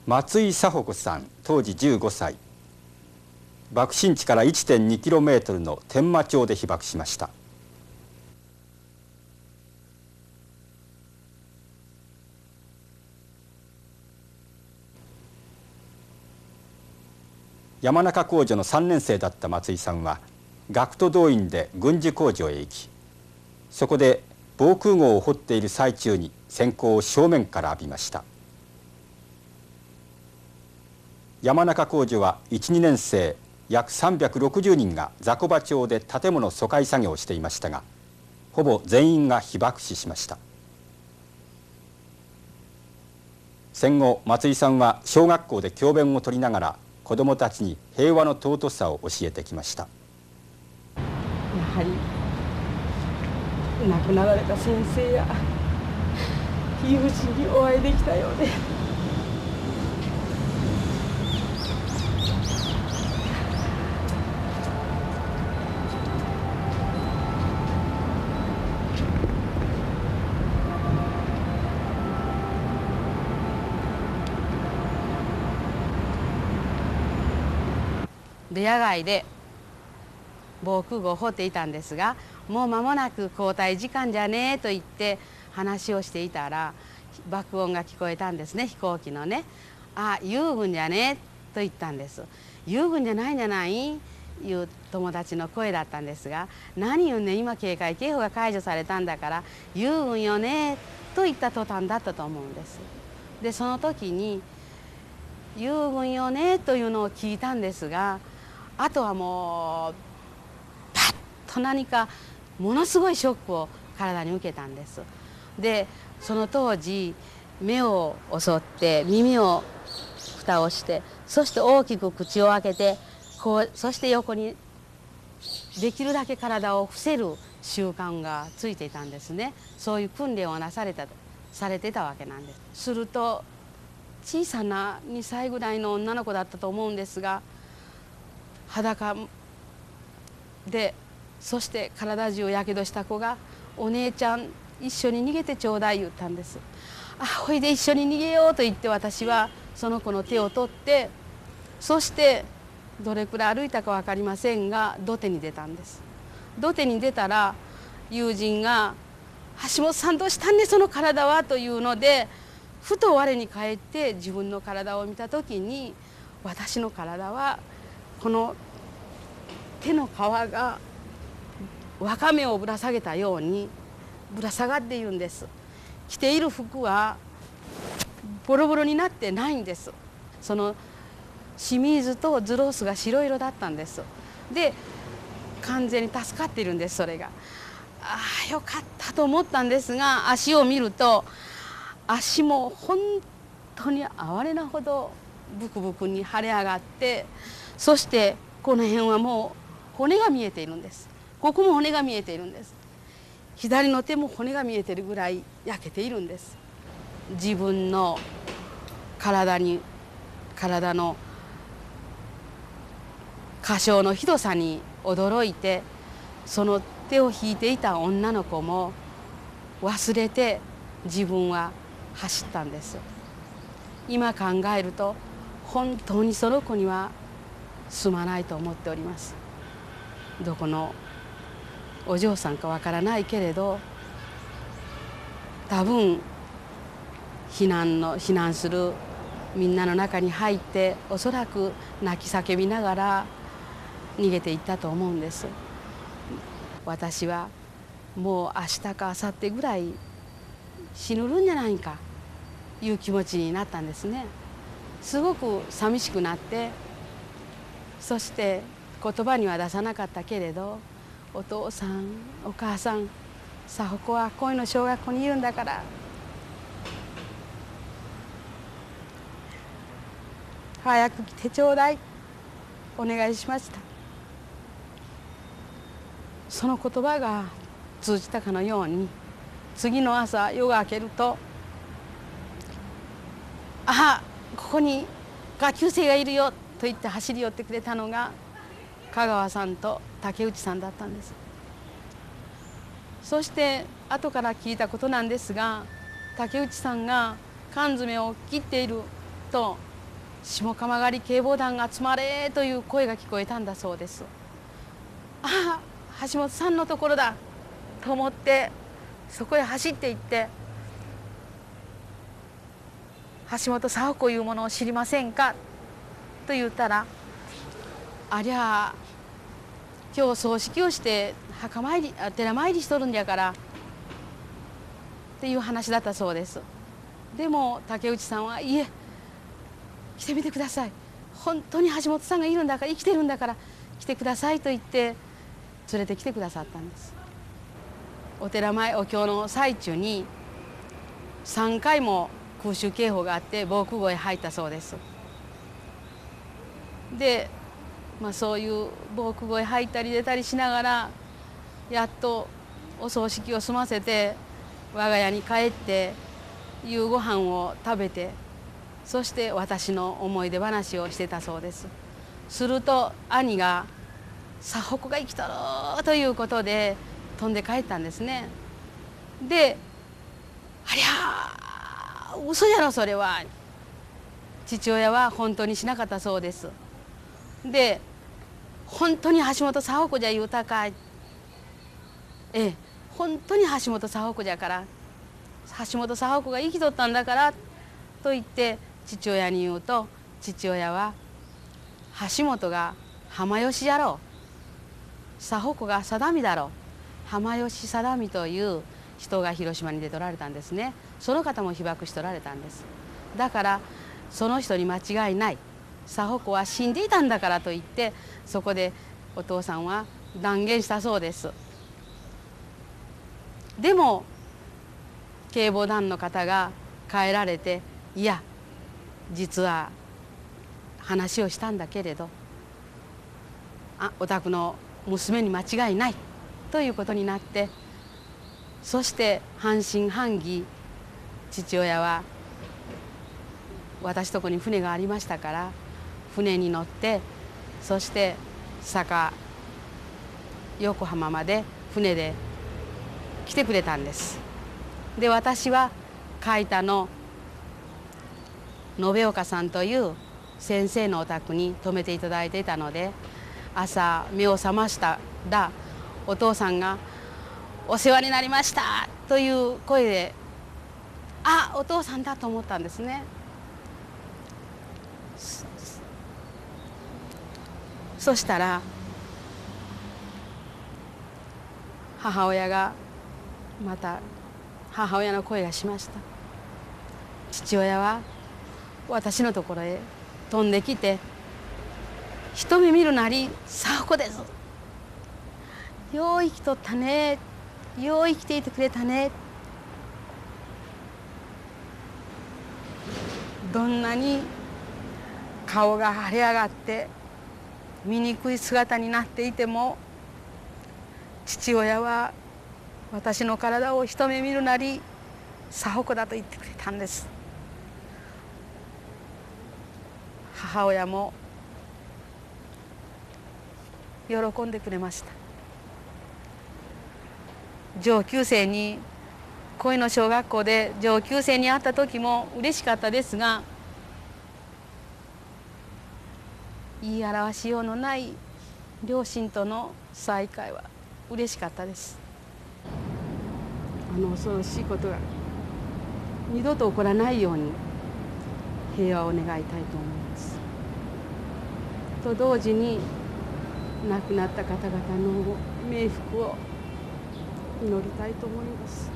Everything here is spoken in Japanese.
松井佐保子さん、当時15歳。爆心地から 1.2km の天満町で被爆しました。山中工女の3年生だった松井さんは学徒動員で軍需工場へ行き、そこで防空壕を掘っている最中に閃光を正面から浴びました。山中工女は 1,2 年生約360人が雑魚場町で建物疎開作業をしていましたが、ほぼ全員が被爆死しました。戦後、松井さんは小学校で教鞭をとりながら子どもたちに平和の尊さを教えてきました。やはり亡くなられた先生や友人にお会いできたようで、で野外で防空壕を掘っていたんですが、もう間もなく交代時間じゃねえと言って話をしていたら爆音が聞こえたんですね、飛行機のね。あ、友軍じゃねと言ったんです。友軍じゃないんじゃないいう友達の声だったんですが、何言うね、今警戒警報が解除されたんだから友軍よねと言った途端だったと思うんです。でその時に友軍よねというのを聞いたんですが、あとはもうパッと何かものすごいショックを体に受けたんです。でその当時目を襲って耳を蓋をして、そして大きく口を開けてこう、そして横にできるだけ体を伏せる習慣がついていたんですね。そういう訓練をされてたわけなんです。すると小さな2歳ぐらいの女の子だったと思うんですが、裸でそして体中やけどした子が「お姉ちゃん一緒に逃げてちょうだい」言ったんです。あ、ほいで一緒に逃げようと言って、私はその子の手を取って、そしてどれくらい歩いたか分かりませんが土手に出たんです。土手に出たら友人が「橋本さんどうしたんねその体は」というので、ふと我に返って自分の体を見た時に、私の体はこの手の皮がわかめをぶら下げたようにぶら下がっているんです。着ている服はボロボロになってないんです。そのシミズとズロースが白色だったんです。で完全に助かっているんです。それがああよかったと思ったんですが、足を見ると足も本当に哀れなほどブクブクに腫れ上がって、そしてこの辺はもう骨が見えているんです。ここも骨が見えているんです。左の手も骨が見えているぐらい焼けているんです。自分の体の箇所のひどさに驚いて、その手を引いていた女の子も忘れて自分は走ったんです。今考えると本当にその子にはすまないと思っております。どこのお嬢さんかわからないけれど、多分避難するみんなの中に入って、おそらく泣き叫びながら逃げていったと思うんです。私はもう明日か明後日ぐらい死ぬるんじゃないかいう気持ちになったんですね。すごく寂しくなって、そして言葉には出さなかったけれど、お父さんお母さん、佐保子は恋の小学校にいるんだから早く来てちょうだい、お願いしました。その言葉が通じたかのように、次の朝夜が明けると、あ、ここに下級生がいるよと言って走り寄ってくれたのが香川さんと竹内さんだったんです。そして後から聞いたことなんですが、竹内さんが缶詰を切っていると下鎌狩り警防団が集まれという声が聞こえたんだそうです。ああ、橋本さんのところだと思ってそこへ走って行って、橋本佐保子いうものを知りませんかと言ったら、ありゃあ今日葬式をして墓参り寺参りしとるんじゃからっていう話だったそうです。でも竹内さんは、いえ来てみてください、本当に橋本さんがいるんだから、生きてるんだから来てくださいと言って連れてきてくださったんです。お寺前お経の最中に3回も空襲警報があって防空壕へ入ったそうです。で、そういう防空壕へ入ったり出たりしながら、やっとお葬式を済ませて我が家に帰って夕ご飯を食べて、そして私の思い出話をしてたそうです。すると兄が「佐保子が生きとる」ということで飛んで帰ったんですね。で「ありゃー嘘やろそれは」父親は本当にしなかったそうです。で「本当に橋本佐保子じゃ言うたかい」「ええ本当に橋本佐保子じゃから橋本佐保子が生きとったんだから」と言って父親に言うと、父親は「橋本が浜吉やろう、佐保子が定美だろう、浜吉定美という人が広島に出とられたんですね。その方も被爆しとられたんです。だからその人に間違いない、佐保子は死んでいたんだから」と言って、そこでお父さんは断言したそうです。でも警防団の方が帰られて「いや実は話をしたんだけれど、お宅の娘に間違いない」ということになって、そして半信半疑、父親は私とこに船がありましたから船に乗って、そして横浜まで船で来てくれたんです。で私は海田の延岡さんという先生のお宅に泊めていただいていたので、朝目を覚ましたらお父さんが「お世話になりました」という声で、お父さんだと思ったんですね。そしたら母親がまた母親の声がしました。父親は私のところへ飛んできて「一目見るなり佐保子です、よう生きとったね、よう生きていてくれたね、どんなに顔が腫れ上がって醜い姿になっていても父親は私の体を一目見るなり佐保子だと言ってくれたんです。母親も喜んでくれました。上級生に恋の小学校で上級生に会った時も嬉しかったですが、言い表しようのない両親との再会は嬉しかったです。恐ろしいことが二度と起こらないように平和を願いたいと思います。と同時に亡くなった方々の冥福を祈りたいと思います。